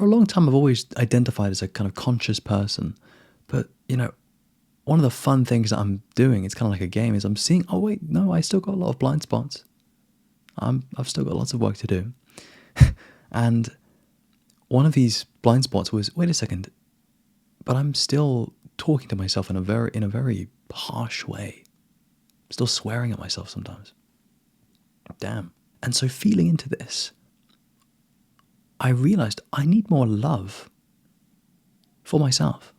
for a long time, I've always identified as a kind of conscious person. But, one of the fun things that I'm doing, it's kind of like a game, is I'm seeing, oh wait, no, I still got a lot of blind spots. I've still got lots of work to do. And one of these blind spots was, wait a second, but I'm still talking to myself in a very harsh way. Still swearing at myself sometimes. Damn. And so feeling into this, I realized I need more love for myself.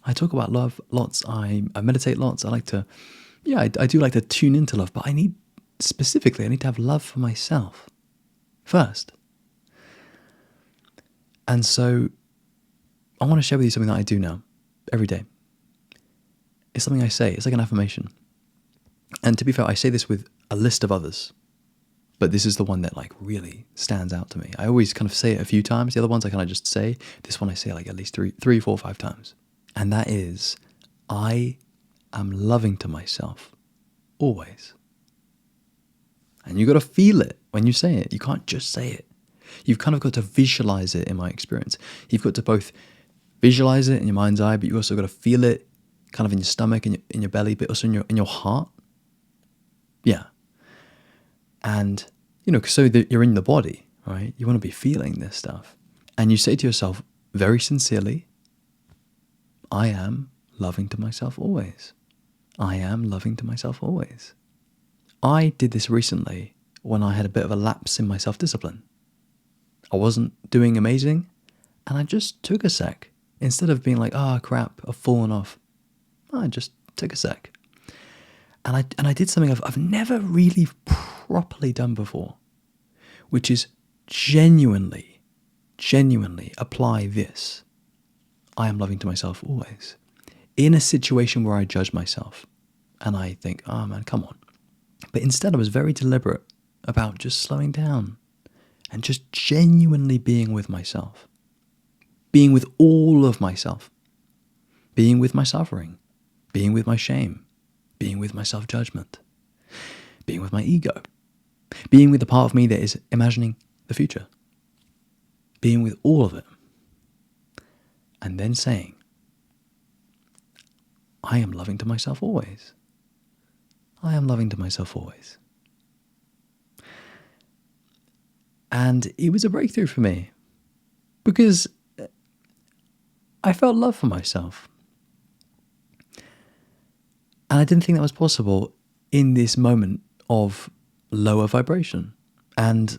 I talk about love lots. I meditate lots. I do like to tune into love, but I need to have love for myself first. And so I want to share with you something that I do now, every day. It's something I say. It's like an affirmation. And to be fair, I say this with a list of others, but this is the one that really stands out to me. I always kind of say it a few times. The other ones I kind of just say. This one I say at least three, 4, 5 times. And that is, I am loving to myself always. And you got to feel it when you say it. You can't just say it. You've kind of got to visualize it, in my experience. You've got to both visualize it in your mind's eye, but you also got to feel it kind of in your stomach, in your belly, but also in your heart. Yeah. And, so that you're in the body, right? You want to be feeling this stuff. And you say to yourself very sincerely, I am loving to myself always. I am loving to myself always. I did this recently when I had a bit of a lapse in my self-discipline. I wasn't doing amazing, and I just took a sec. Instead of being like, crap, I've fallen off, I just took a sec. And I did something I've never really properly done before, which is genuinely apply this. I am loving to myself always. In a situation where I judge myself and I think, oh man, come on. But instead I was very deliberate about just slowing down and just genuinely being with myself. Being with all of myself. Being with my suffering. Being with my shame. Being with my self-judgment. Being with my ego. Being with the part of me that is imagining the future. Being with all of it. And then saying, I am loving to myself always. I am loving to myself always. And it was a breakthrough for me because I felt love for myself. And I didn't think that was possible in this moment of lower vibration and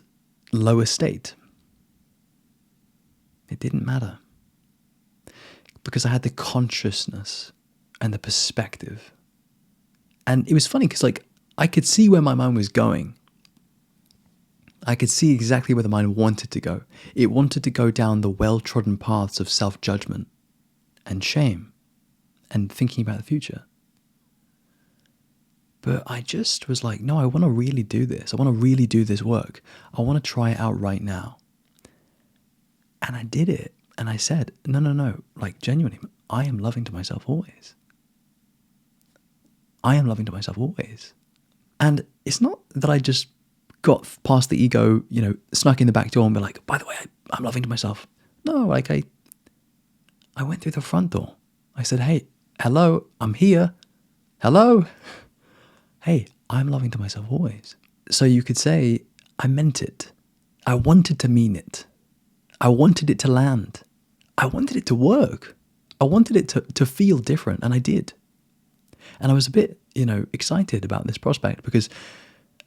lower state. It didn't matter. Because I had the consciousness and the perspective. And it was funny because I could see where my mind was going. I could see exactly where the mind wanted to go. It wanted to go down the well-trodden paths of self-judgment and shame and thinking about the future. But I just was like, no, I want to really do this. I want to really do this work. I want to try it out right now. And I did it. And I said, no, genuinely, I am loving to myself always. I am loving to myself always. And it's not that I just got past the ego, snuck in the back door and be like, by the way, I'm loving to myself. No, I went through the front door. I said, hey, hello, I'm here. Hello. Hey, I'm loving to myself always. So you could say, I meant it. I wanted to mean it. I wanted it to land. I wanted it to work. I wanted it to feel different, and I did. And I was a bit, excited about this prospect because,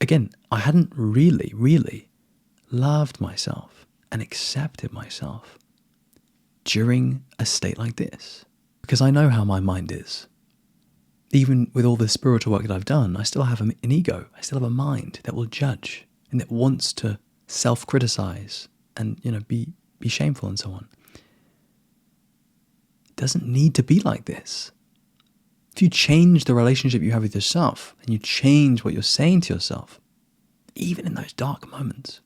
again, I hadn't really loved myself and accepted myself during a state like this. Because I know how my mind is. Even with all the spiritual work that I've done, I still have an ego. I still have a mind that will judge and that wants to self-criticize and, be shameful and so on. It doesn't need to be like this. If you change the relationship you have with yourself and you change what you're saying to yourself, even in those dark moments,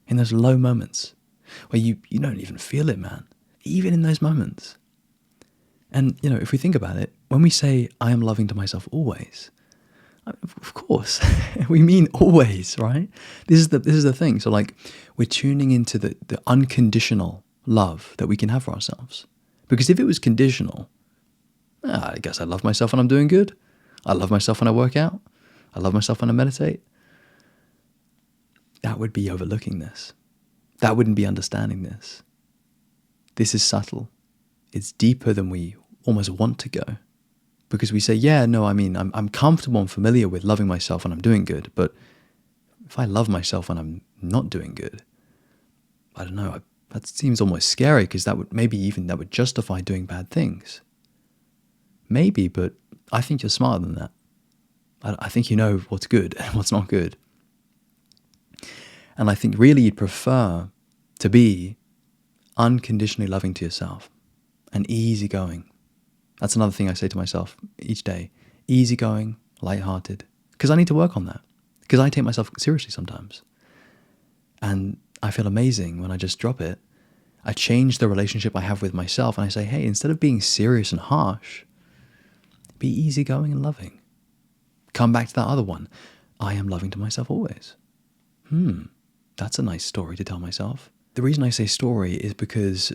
in those low moments where you don't even feel it, man, even in those moments. And, if we think about it, when we say, I am loving to myself always, Of course, we mean always, right? This is the thing. So like, we're tuning into the unconditional love that we can have for ourselves. Because if it was conditional, I guess I love myself when I'm doing good. I love myself when I work out. I love myself when I meditate. That would be overlooking this. That wouldn't be understanding this. This is subtle. It's deeper than we almost want to go. Because we say, yeah, no, I mean, I'm comfortable and familiar with loving myself when I'm doing good. But if I love myself when I'm not doing good, I don't know, that seems almost scary, because that would justify doing bad things. Maybe, but I think you're smarter than that. I think you know what's good and what's not good. And I think really you'd prefer to be unconditionally loving to yourself and easygoing. That's another thing I say to myself each day. Easygoing, lighthearted. Because I need to work on that. Because I take myself seriously sometimes. And I feel amazing when I just drop it. I change the relationship I have with myself, and I say, hey, instead of being serious and harsh, be easygoing and loving. Come back to that other one. I am loving to myself always. That's a nice story to tell myself. The reason I say story is because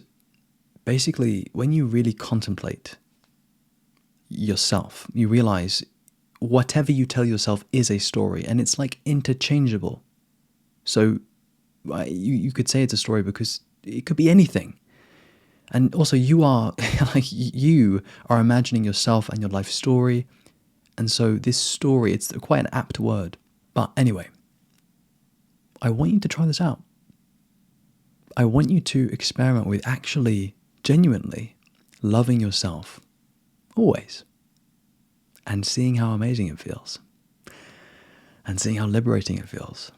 basically when you really contemplate yourself, you realize whatever you tell yourself is a story, and it's like interchangeable. So you could say it's a story because it could be anything. And also you are imagining yourself and your life story. And so this story, it's quite an apt word. But anyway, I want you to try this out. I want you to experiment with actually, genuinely loving yourself always, and seeing how amazing it feels, and seeing how liberating it feels,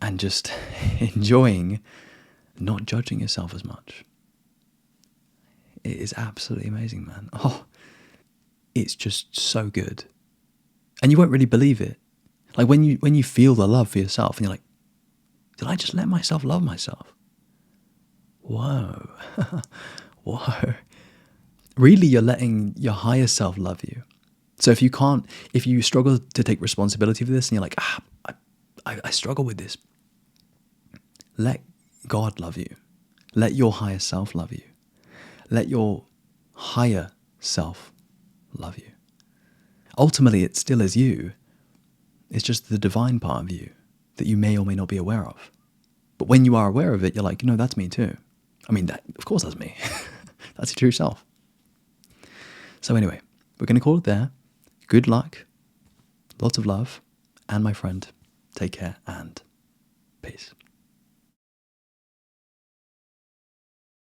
and just enjoying not judging yourself as much. It is absolutely amazing, man. Oh, it's just so good. And you won't really believe it. Like when you feel the love for yourself and you're like, did I just let myself love myself? Whoa. Whoa. Really, you're letting your higher self love you. So if you struggle to take responsibility for this and you're like, I struggle with this, let God love you. Let your higher self love you. Let your higher self love you. Ultimately, it still is you. It's just the divine part of you that you may or may not be aware of. But when you are aware of it, you're like, that's me too. I mean, of course that's me. That's your true self. So anyway, we're going to call it there. Good luck, lots of love, and my friend, take care and peace.